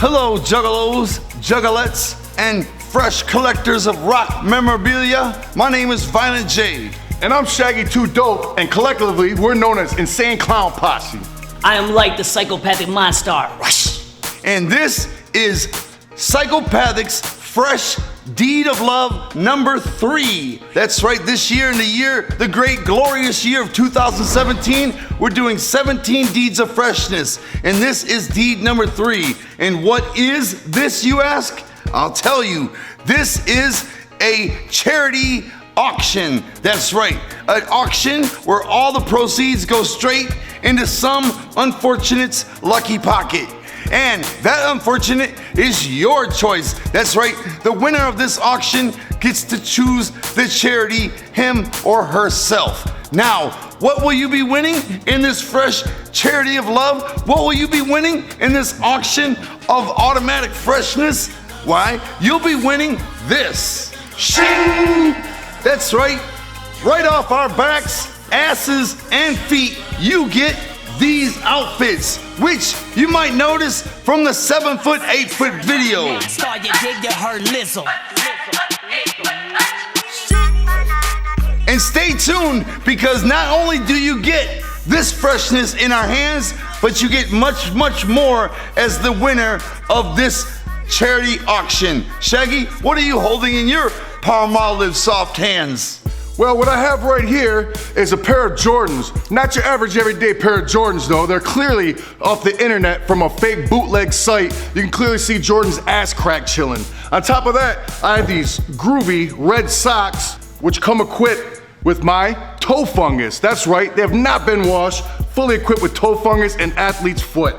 Hello, juggalos, juggalettes, and fresh collectors of rock memorabilia. My name is Violent J. And I'm Shaggy 2 Dope, and collectively, we're known as Insane Clown Posse. I am Light, the psychopathic monster. And this is Psychopathic's Fresh Deed of Love number 3. That's right, this year in the great glorious year of 2017, we're doing 17 deeds of freshness. And this is deed number 3. And what is this, you ask? I'll tell you. This is a charity auction. That's right, an auction where all the proceeds go straight into some unfortunate's lucky pocket. And that unfortunate is your choice. That's right, the winner of this auction gets to choose the charity, him or herself. Now, what will you be winning in this fresh charity of love? What will you be winning in this auction of automatic freshness? Why, you'll be winning this. Shing! That's right, right off our backs, asses, and feet, you get these outfits, which you might notice from the 7-foot, 8-foot video. And stay tuned, because not only do you get this freshness in our hands, but you get much, much more as the winner of this charity auction. Shaggy, what are you holding in your Palmolive soft hands? Well, what I have right here is a pair of Jordans. Not your average everyday pair of Jordans though. They're clearly off the internet from a fake bootleg site. You can clearly see Jordan's ass crack chilling. On top of that, I have these groovy red socks, which come equipped with my toe fungus. That's right, they have not been washed, fully equipped with toe fungus and athlete's foot.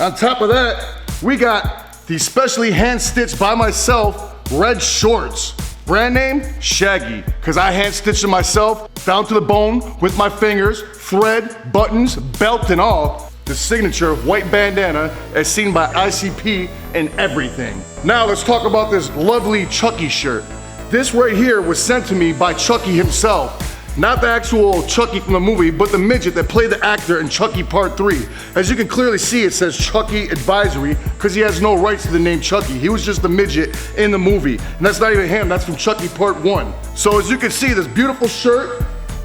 On top of that, we got these specially hand-stitched by myself red shorts. Brand name, Shaggy, because I hand-stitched them myself, down to the bone, with my fingers, thread, buttons, belt and all. The signature white bandana as seen by ICP and everything. Now let's talk about this lovely Chucky shirt. This right here was sent to me by Chucky himself. Not the actual Chucky from the movie, but the midget that played the actor in Chucky Part 3. As you can clearly see, it says Chucky Advisory because he has no rights to the name Chucky. He was just the midget in the movie. And that's not even him, that's from Chucky Part 1. So as you can see, this beautiful shirt,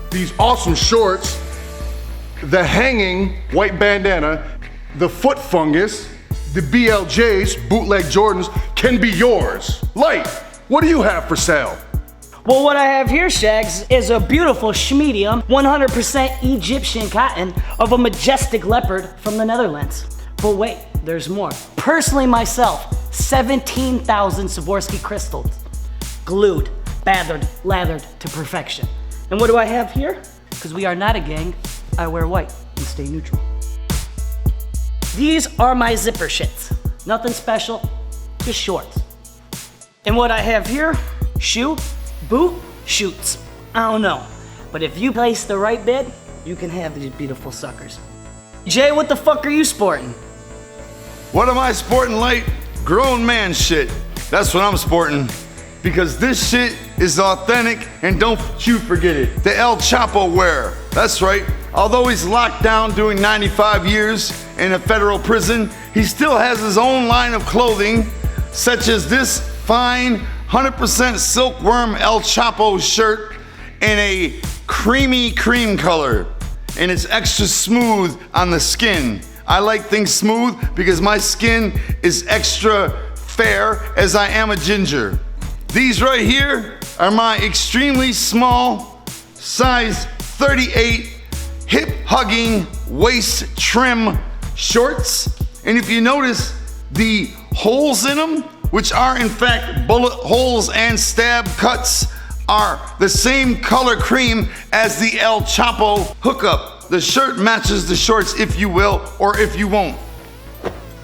these awesome shorts, the hanging white bandana, the foot fungus, the BLJs, bootleg Jordans, can be yours. Light, what do you have for sale? Well, what I have here, Shags, is a beautiful schmedium, 100% Egyptian cotton of a majestic leopard from the Netherlands. But wait, there's more. Personally myself, 17,000 Swarovski crystals, glued, lathered to perfection. And what do I have here? Because we are not a gang, I wear white and stay neutral. These are my zipper shits. Nothing special, just shorts. And what I have here, shoe, boot, shoots. I don't know. But if you place the right bid, you can have these beautiful suckers. Jay, what the fuck are you sporting? What am I sporting, Light? Grown man shit. That's what I'm sporting. Because this shit is authentic, and don't you forget it. The El Chapo wear. That's right. Although he's locked down doing 95 years in a federal prison, he still has his own line of clothing, such as this fine 100% silkworm El Chapo shirt in a creamy cream color, and it's extra smooth on the skin. I like things smooth because my skin is extra fair as I am a ginger. These right here are my extremely small, size 38, hip-hugging, waist trim shorts. And if you notice the holes in them, which are in fact bullet holes and stab cuts, are the same color cream as the El Chapo hookup. The shirt matches the shorts, if you will, or if you won't.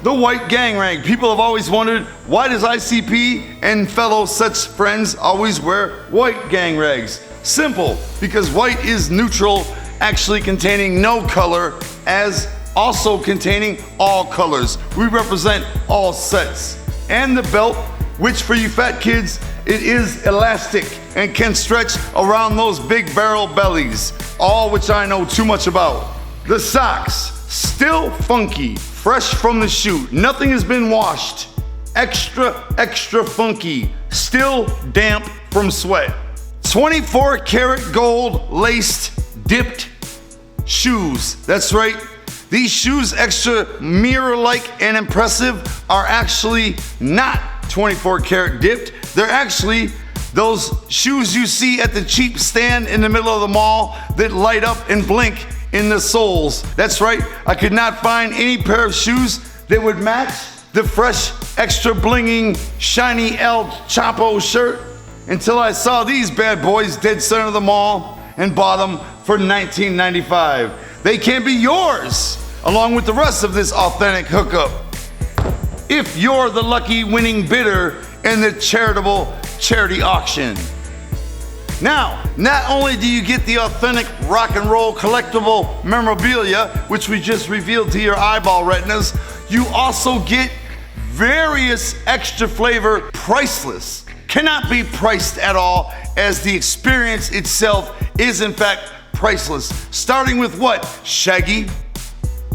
The white gang rag. People have always wondered, why does ICP and fellow such friends always wear white gang rags? Simple, because white is neutral, actually containing no color, as also containing all colors. We represent all sets. And the belt, which for you fat kids, it is elastic and can stretch around those big barrel bellies, all which I know too much about. The socks, still funky, fresh from the chute. Nothing has been washed. extra funky, still damp from sweat. 24 karat gold laced, dipped shoes. That's right. These shoes, extra mirror-like and impressive, are actually not 24 karat dipped. They're actually those shoes you see at the cheap stand in the middle of the mall that light up and blink in the soles. That's right. I could not find any pair of shoes that would match the fresh, extra blinging, shiny El Chapo shirt until I saw these bad boys dead center of the mall and bought them for $19.95. They can be yours, along with the rest of this authentic hookup, if you're the lucky winning bidder in the charitable charity auction. Now, not only do you get the authentic rock and roll collectible memorabilia, which we just revealed to your eyeball retinas, you also get various extra flavor, priceless, cannot be priced at all, as the experience itself is in fact priceless. Starting with what, Shaggy?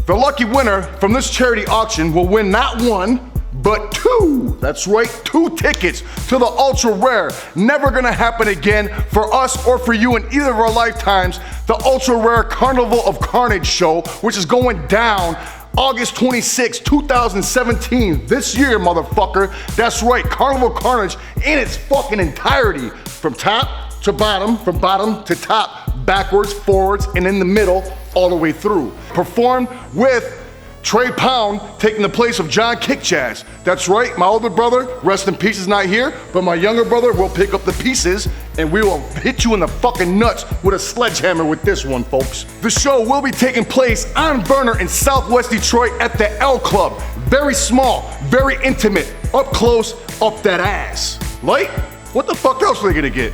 The lucky winner from this charity auction will win not one, but two. That's right, 2 tickets to the ultra rare, never gonna happen again for us or for you in either of our lifetimes, the ultra rare Carnival of Carnage show, which is going down August 26, 2017, this year, motherfucker. That's right, Carnival Carnage in its fucking entirety, from top to bottom, from bottom to top, backwards, forwards, and in the middle, all the way through. Performed with Trey Pound taking the place of John Kickjazz. That's right, my older brother, rest in peace, is not here, but my younger brother will pick up the pieces and we will hit you in the fucking nuts with a sledgehammer with this one, folks. The show will be taking place on Burner in Southwest Detroit at the L Club. Very small, very intimate, up close, up that ass. Like, what the fuck else are they gonna get?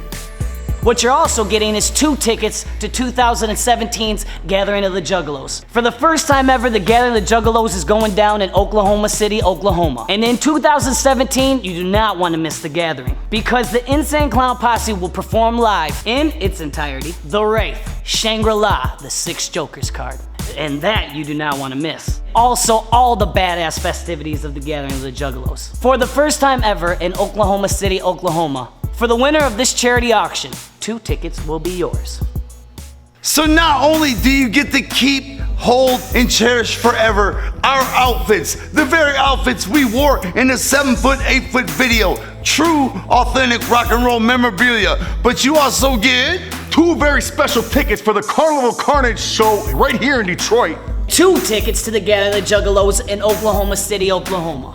What you're also getting is 2 tickets to 2017's Gathering of the Juggalos. For the first time ever, the Gathering of the Juggalos is going down in Oklahoma City, Oklahoma. And in 2017, you do not want to miss the gathering, because the Insane Clown Posse will perform live in its entirety, The Wraith, Shangri-La, the 6 Jokers card. And that you do not want to miss. Also, all the badass festivities of the Gathering of the Juggalos. For the first time ever in Oklahoma City, Oklahoma. For the winner of this charity auction, 2 tickets will be yours. So not only do you get to keep, hold, and cherish forever our outfits, the very outfits we wore in the 7-foot, 8-foot video, true, authentic rock and roll memorabilia, but you also get 2 very special tickets for the Carnival Carnage show right here in Detroit. 2 tickets to the Gathering of the Juggalos in Oklahoma City, Oklahoma.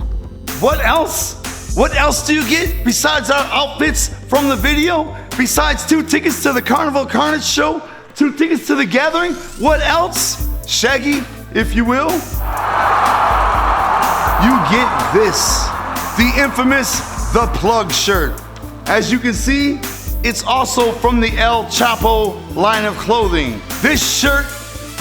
What else? What else do you get besides our outfits from the video? Besides 2 tickets to the Carnival Carnage show? 2 tickets to the gathering? What else? Shaggy, if you will? You get this, the infamous The Plug shirt. As you can see, it's also from the El Chapo line of clothing. This shirt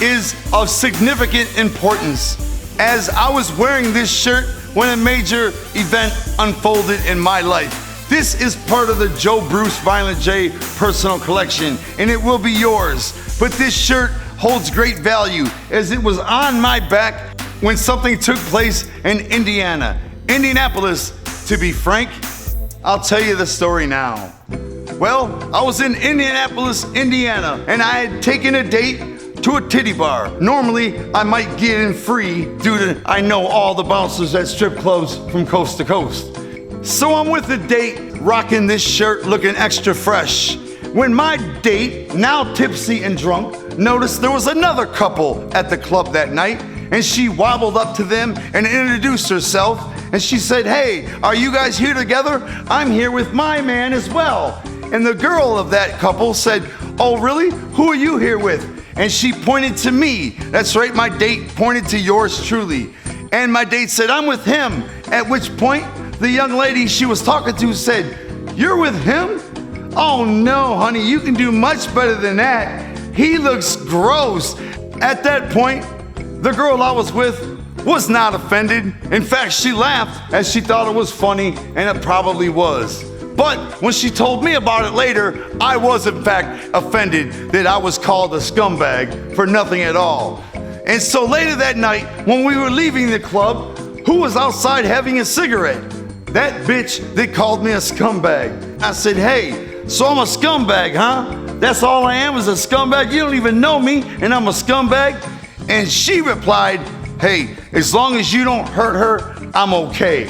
is of significant importance, as I was wearing this shirt when a major event unfolded in my life. This is part of the Joe Bruce Violent J personal collection, and it will be yours. But this shirt holds great value, as it was on my back when something took place in Indianapolis, to be frank. I'll tell you the story now. Well, I was in Indianapolis, Indiana, and I had taken a date to a titty bar. Normally, I might get in free due to I know all the bouncers at strip clubs from coast to coast. So I'm with a date, rocking this shirt, looking extra fresh, when my date, now tipsy and drunk, noticed there was another couple at the club that night, and she wobbled up to them and introduced herself, and she said, "Hey, are you guys here together? I'm here with my man as well." And the girl of that couple said, "Oh, really? Who are you here with?" And she pointed to me. That's right, my date pointed to yours truly. And my date said, "I'm with him." At which point, the young lady she was talking to said, "You're with him? Oh no, honey, you can do much better than that. He looks gross." At that point, the girl I was with was not offended. In fact, she laughed as she thought it was funny, and it probably was. But when she told me about it later, I was in fact offended that I was called a scumbag for nothing at all. And so later that night, when we were leaving the club, who was outside having a cigarette? that bitch that called me a scumbag. I said, hey, so I'm a scumbag, huh? That's all I am, is a scumbag? You don't even know me, and I'm a scumbag? And she replied, hey, as long as you don't hurt her, I'm okay.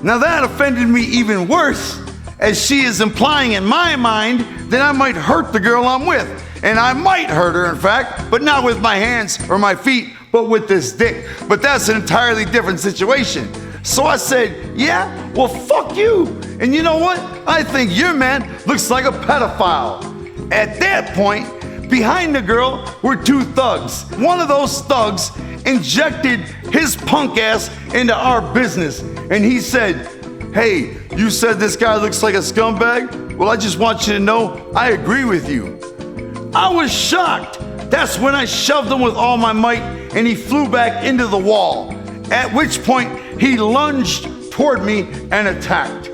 Now that offended me even worse, as she is implying in my mind that I might hurt the girl I'm with. And I might hurt her, in fact, but not with my hands or my feet, but with this dick. But that's an entirely different situation. So I said, yeah, well, fuck you. And you know what? I think your man looks like a pedophile. At that point, behind the girl were two thugs. One of those thugs injected his punk ass into our business. And he said, hey, you said this guy looks like a scumbag? Well, I just want you to know, I agree with you. I was shocked. That's when I shoved him with all my might and he flew back into the wall. At which point he lunged toward me and attacked.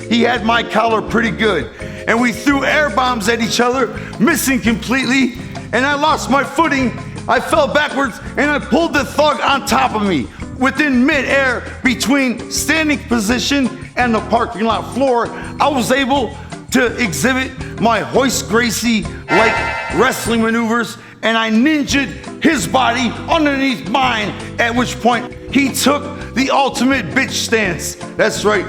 He had my collar pretty good and we threw air bombs at each other, missing completely, and I lost my footing. I fell backwards and I pulled the thug on top of me. Within mid-air between standing position and the parking lot floor, I was able to exhibit my Hoist Gracie-like wrestling maneuvers, and I ninja'd his body underneath mine, at which point he took the ultimate bitch stance. That's right,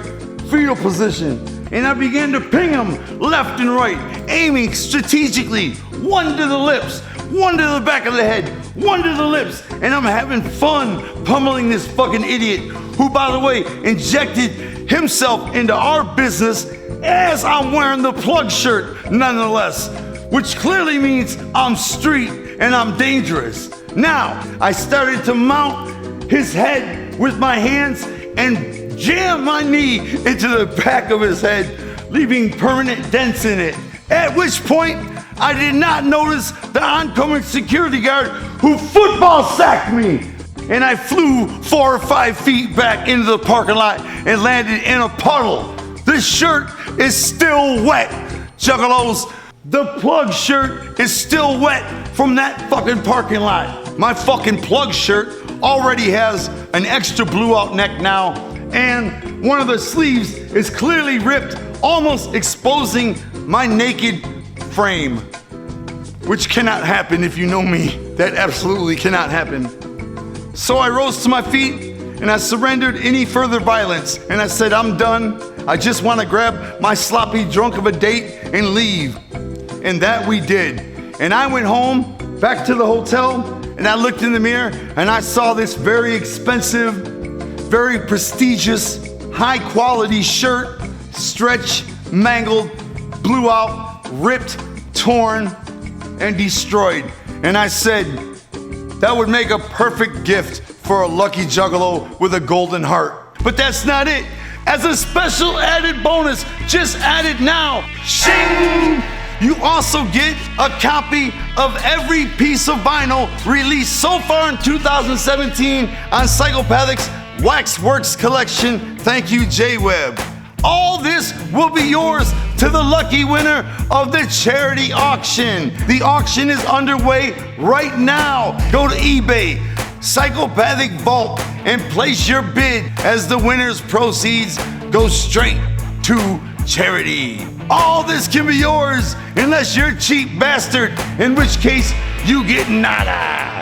fetal position. And I began to ping him left and right, aiming strategically, one to the lips, one to the back of the head, one to the lips, and I'm having fun pummeling this fucking idiot who, by the way, injected himself into our business as I'm wearing the plug shirt nonetheless, which clearly means I'm street and I'm dangerous. Now, I started to mount his head with my hands and jam my knee into the back of his head, leaving permanent dents in it. At which point, I did not notice the oncoming security guard who football sacked me. And I flew 4 or 5 feet back into the parking lot and landed in a puddle. This shirt is still wet, juggalos. The plug shirt is still wet from that fucking parking lot. My fucking plug shirt already has an extra blew out neck now, and one of the sleeves is clearly ripped, almost exposing my naked frame, which cannot happen if you know me. That absolutely cannot happen. So I rose to my feet and I surrendered any further violence, and I said, I'm done. I just want to grab my sloppy drunk of a date and leave. And that we did. And I went home, back to the hotel, and I looked in the mirror and I saw this very expensive, very prestigious, high quality shirt, stretched, mangled, blew out, ripped, torn, and destroyed. And I said, that would make a perfect gift for a lucky juggalo with a golden heart. But that's not it. As a special added bonus, just added now, shing! You also get a copy of every piece of vinyl released so far in 2017 on Psychopathic's Waxworks collection. Thank you, J-Web. All this will be yours to the lucky winner of the charity auction. The auction is underway right now. Go to eBay, Psychopathic Vault, and place your bid as the winner's proceeds go straight to charity. All this can be yours unless you're a cheap bastard, in which case you get nada.